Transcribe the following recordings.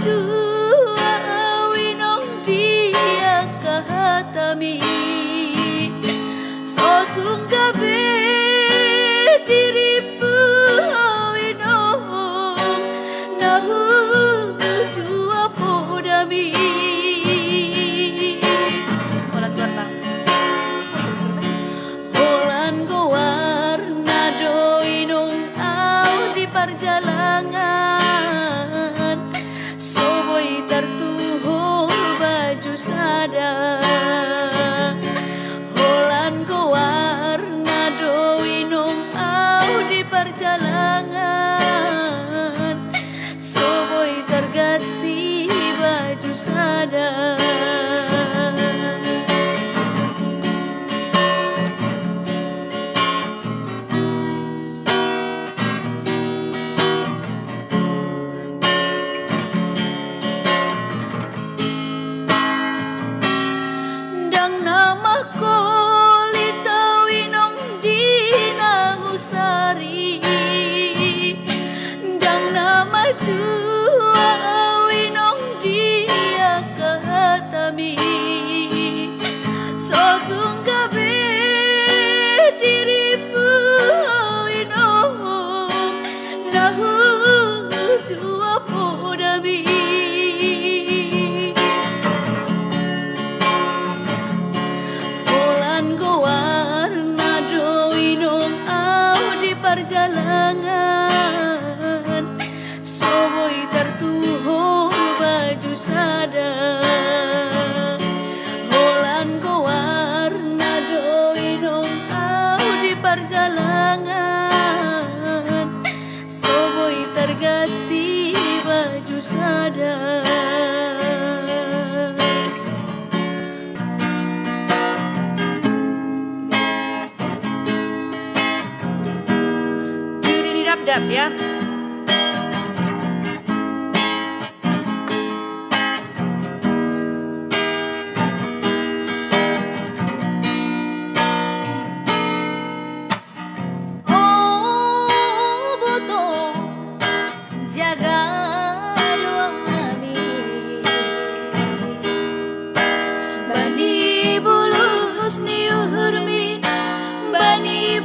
jua winong dia kahatami sotung gabe diripu winong nahu jua podami Holan goar nado inong au di perjalanan soboy tertuhul baju sada Holan goar nado inong au di perjalanan soboy terganti baju sada jua winong dia kahatami sotung gabe diripu winong nahu jua podami Holan goar nado winong au di perjalanan soboy tertuhul baju sada Holan goar nado inong au di perjalanan soboy terganti baju sada Diri dap ya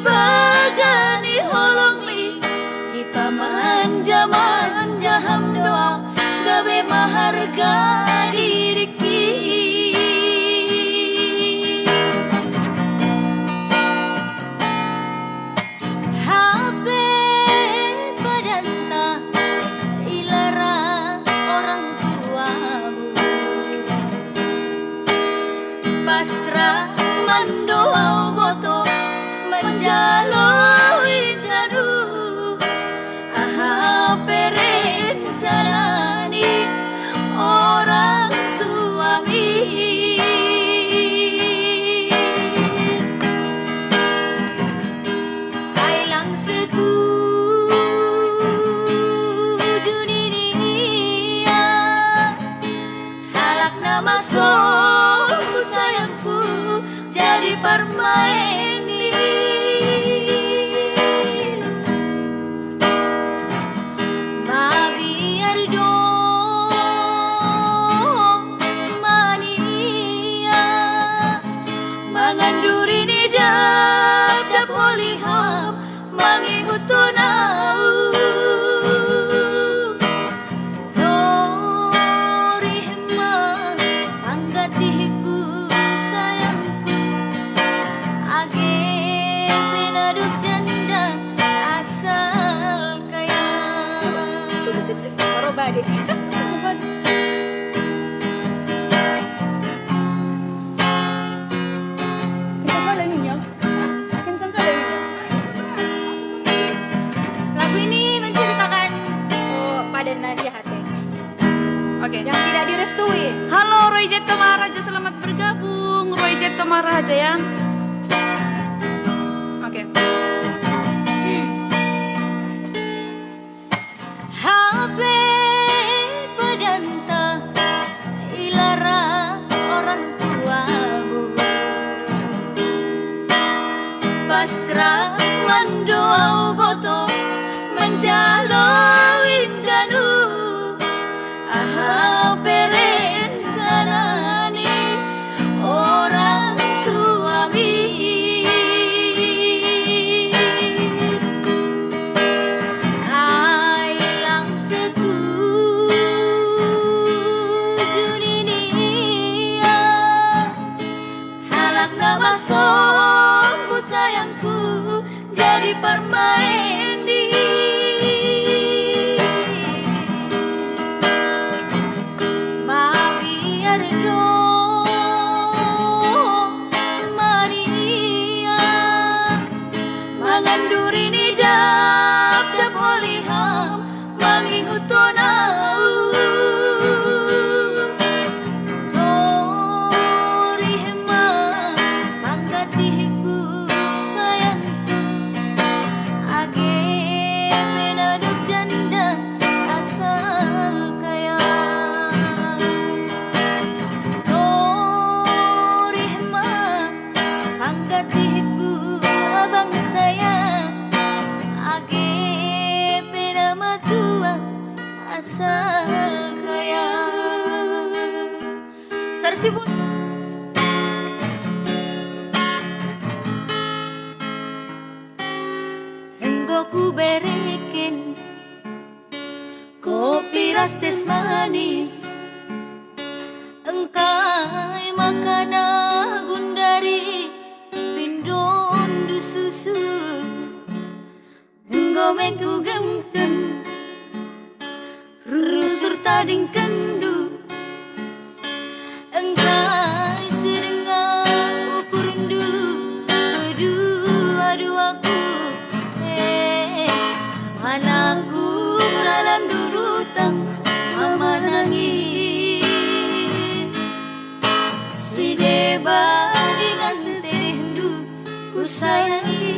bagani holongli paman jaham doa gabe maharga diriki HP padanta ilara orang tuamu pasrah mandoa boto menjaloi gadu aha perencanani orang tua mi kailang setuju dunia halak nama soku sayangku jadi permain Manganduri ni dap oliham mangingutonau Torihma anggatiku sayangku age penadup janda asal kaya Baru balik Nadia Hate. Oke, yang tidak direstui. Halo Roy Jet Tomaraja, selamat bergabung Roy Jet Tomaraja ya. Oke. HP pedanta ilara orang tuamu pasrah mandoa boto menjalo indanu aha sibuk. Engkau ku berekin kopi rastes manis, engkai makana gundari pindon du susu. Engkau meku gemken rusur tading kendu, engkai sedengah ukurundu aduh aku anakku ranan durutang mama nangis si deba dengan terendu ku sayangi.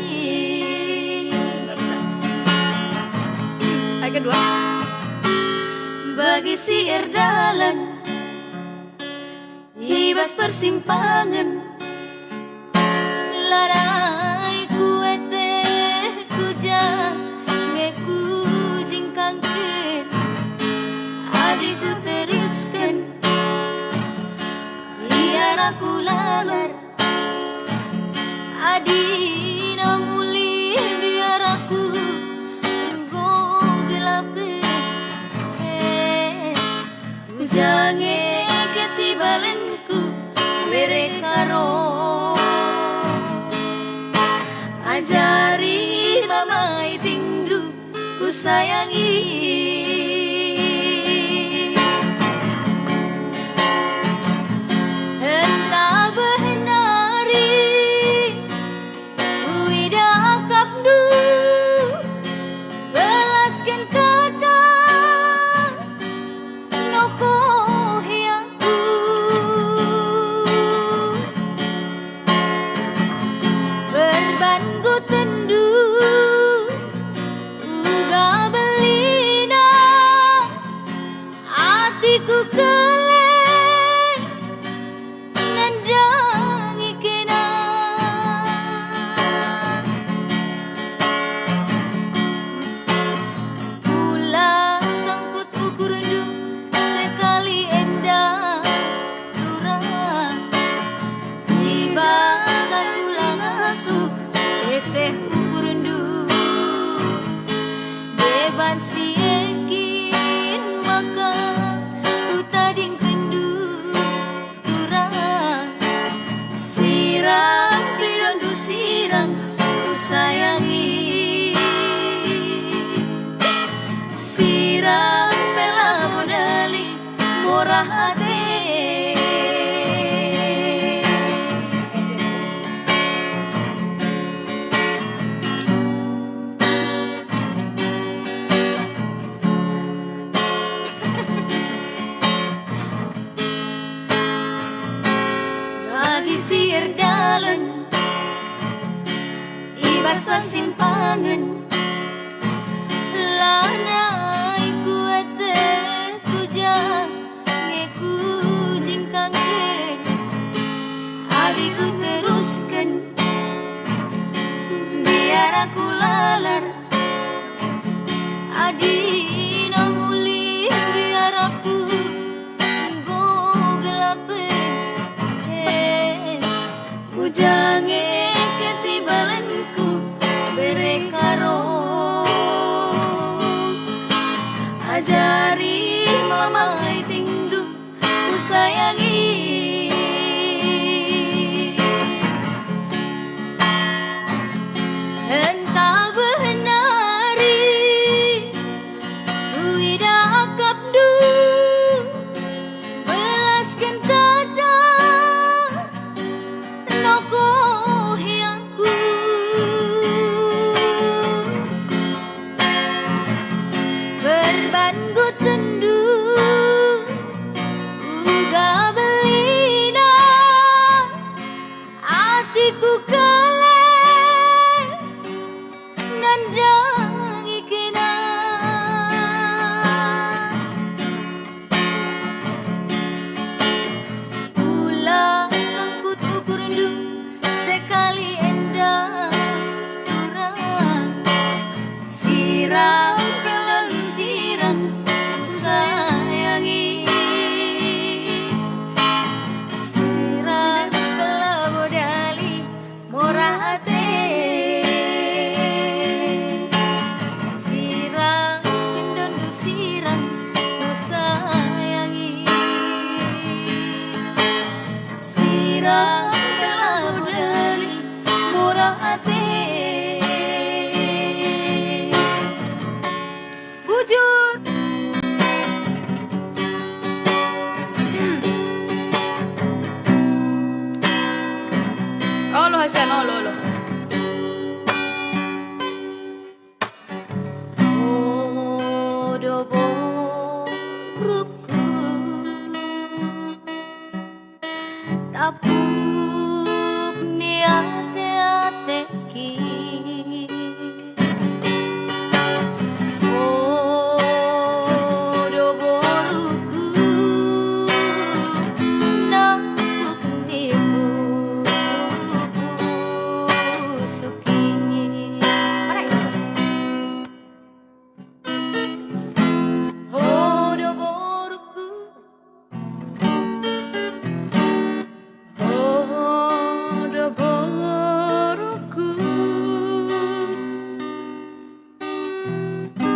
Ayat kedua. Bagi si erdalan ibas persimpangan larai kuete kuja ngeku jingkangken adikku teruskan biar aku lalar adi namuli biar aku tunggu gelape jange kecibalenku bere karo ajari mama itingdu ku sayangi. Entah behenari uida kapdu belaskan kata noko hiangku berbangu tendu uga belina hatiku keleng nandangi kena pula sangkut ukurundu sekali endah turang tiba sakulang asuh eseh ukurundu beban si ekin maka ku tading kendu turang sirang pidon du sirang ku sayangi sirang pela modali murah hati. Bagi si erdalan ibas persimpangan lanai kuate kuja ngeku jingkangken adikku teruskan biar aku lalar adi namuli biar aku tunggu gelapen jange kecibalenku bere karo tapuk ni ate-ateki Odo boruku napuk ni pusuki Odo boruku Odo boruku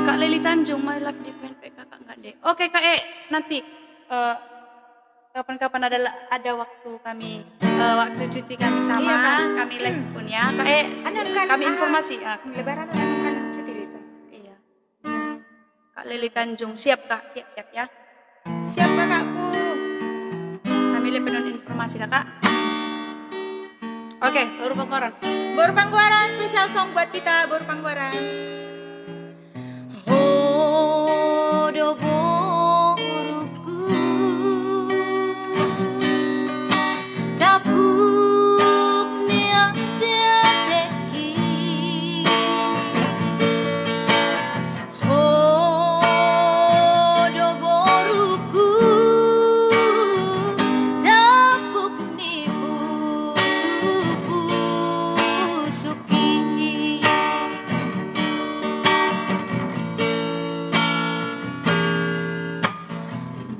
Kak Leli Tanjung, my life depend kakak enggak deh. Oke Kak nanti kapan-kapan ada waktu kami waktu cuti kami sama Iya, Kak. kami live pun ya Kak kami informasi Lebaran kan cuti itu. iya Kak Leli Tanjung siap Kak siap ya Siap kakakku. kami live penuh informasi dah Kak. Oke baru Pangkuaran Baru Pangkuaran spesial song buat kita Baru Pangkuaran. Odo boruku tapuk ni ate-ateki Odo boruku tapuk ni pusuki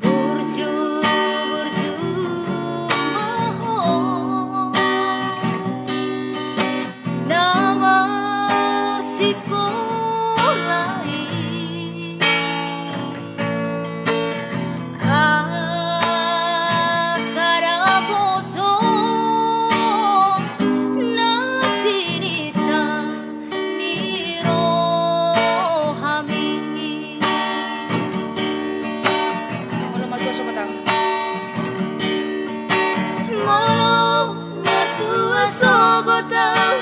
Burju maho namar sikolai asara boto nasinita nirohami Walau matua sokotang Walau matua sokotang